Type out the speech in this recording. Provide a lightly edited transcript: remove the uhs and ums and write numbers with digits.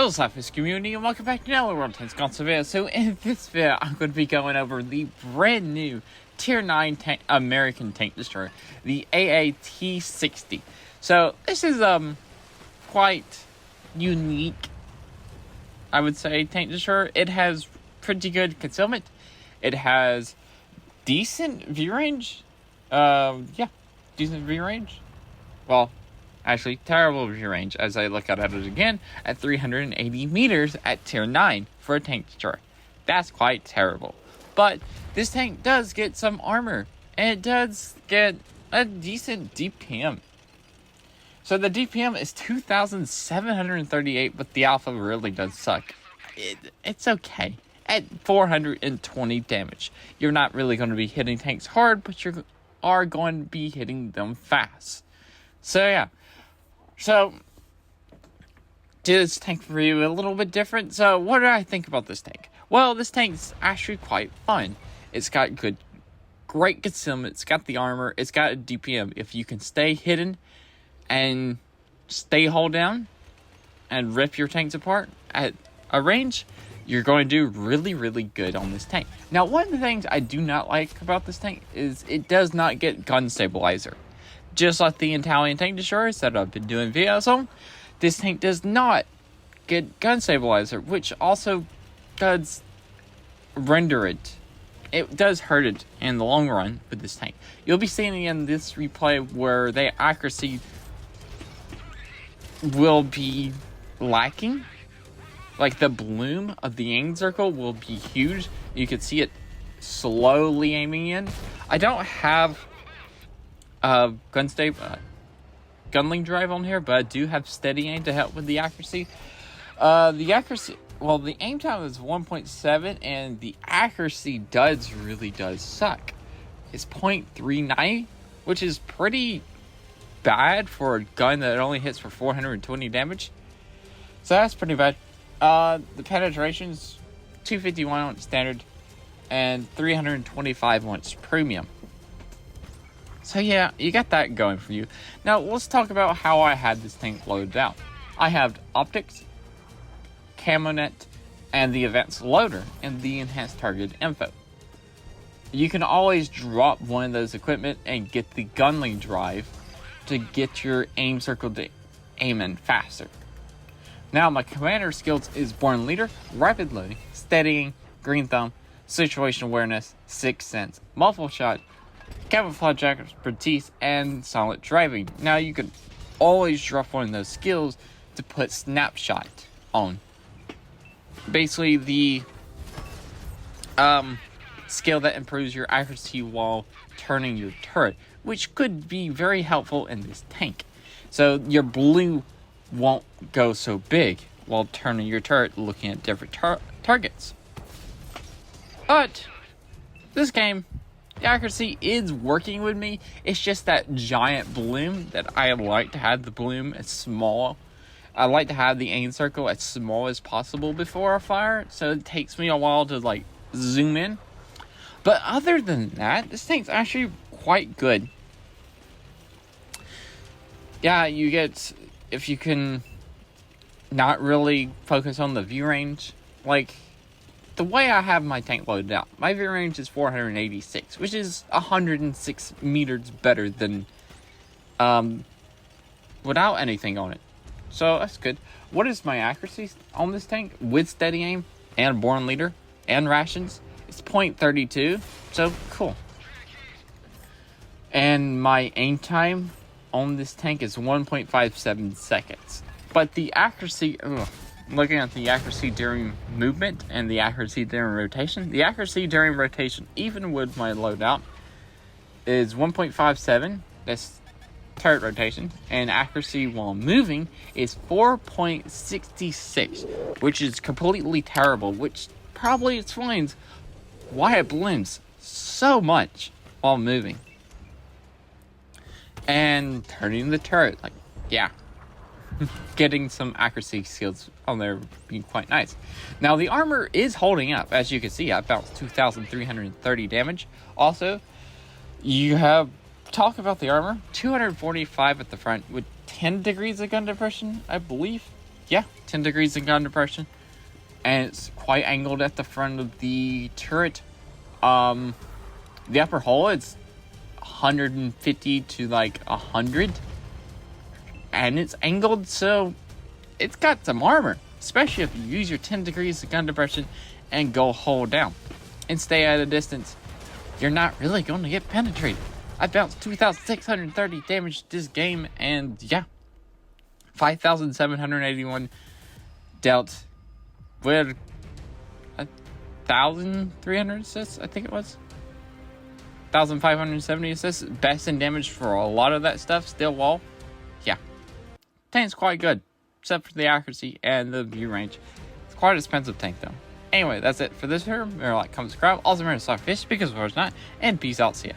Hello Slapafish community and welcome back to another World Tanks Console video. So in this video I'm going to be going over the brand new Tier 9 American tank destroyer, the AAT60. So this is quite unique, I would say, tank destroyer. It has pretty good concealment. It has decent view range. Decent view range. Well, actually, terrible view range as I look at it again at 380 meters at tier 9 for a tank destroyer. That's quite terrible. But this tank does get some armor, and it does get a decent DPM. So the DPM is 2,738, but the alpha really does suck. It's okay. At 420 damage. You're not really going to be hitting tanks hard, but you are going to be hitting them fast. So yeah. So, this tank review a little bit different. So, what did I think about this tank? Well, this tank's actually quite fun. It's got great concealment. It's got the armor. It's got a DPM. If you can stay hidden and stay hold down and rip your tanks apart at a range, you're going to do really, really good on this tank. Now, one of the things I do not like about this tank is it does not get gun stabilizer. Just like the Italian tank destroyers that I've been doing videos on, this tank does not get gun stabilizer, which also does render it. It does hurt it in the long run with this tank. You'll be seeing in this replay where the accuracy will be lacking. Like the bloom of the aim circle will be huge. You can see it slowly aiming in. I don't have gunling drive on here, but I do have steady aim to help with the accuracy. The aim time is 1.7 and the accuracy really does suck. It's 0.39, which is pretty bad for a gun that only hits for 420 damage. So that's pretty bad. The penetration's 251 on standard and 325 on its premium. So yeah, you got that going for you. Now let's talk about how I had this tank loaded out. I have optics, camo net, and the advanced loader and the enhanced target info. You can always drop one of those equipment and get the gunling drive to get your aim circle to aim in faster. Now my commander skills is Born Leader, Rapid Loading, Steadying, Green Thumb, Situation Awareness, Sixth Sense, Multiple Shot, Camouflage Expertise, and Solid Driving. Now you could always drop one of those skills to put Snapshot on. Basically the skill that improves your accuracy while turning your turret, which could be very helpful in this tank. So your blue won't go so big while turning your turret looking at different targets. But this game, the accuracy is working with me. It's just that giant bloom that I like to have the bloom as small. I like to have the aim circle as small as possible before I fire, so it takes me a while to like zoom in. But other than that, this thing's actually quite good. Yeah, you get, if you can not really focus on the view range, like the way I have my tank loaded out, my view range is 486, which is 106 meters better than without anything on it. So that's good. What is my accuracy on this tank with steady aim and Born Leader and rations? It's 0.32, so cool. And my aim time on this tank is 1.57 seconds. But the accuracy, looking at the accuracy during movement and the accuracy during rotation, the accuracy during rotation, even with my loadout, is 1.57. That's turret rotation. And accuracy while moving is 4.66, which is completely terrible, which probably explains why it blooms so much while moving. And turning the turret, like, yeah. Getting some accuracy skills on there would be quite nice. Now the armor is holding up, as you can see. I bounced 2,330 damage. Also, you have talk about the armor, 245 at the front with 10 degrees of gun depression, I believe. yeah, 10 degrees in gun depression. And it's quite angled at the front of the turret. The upper hull, it's 150 to like 100. And it's angled, so it's got some armor. Especially if you use your 10 degrees of gun depression and go hull down. And stay at a distance. You're not really going to get penetrated. I bounced 2,630 damage this game, and yeah, 5,781 dealt with 1,300 assists, I think it was. 1,570 assists. Best in damage for a lot of that stuff. Still wall. Yeah. Tank's quite good, except for the accuracy and the view range. It's quite an expensive tank, though. Anyway, that's it for this video. Remember, like, comment, subscribe. Also remember to Slapafish because of course not. And peace out. See ya.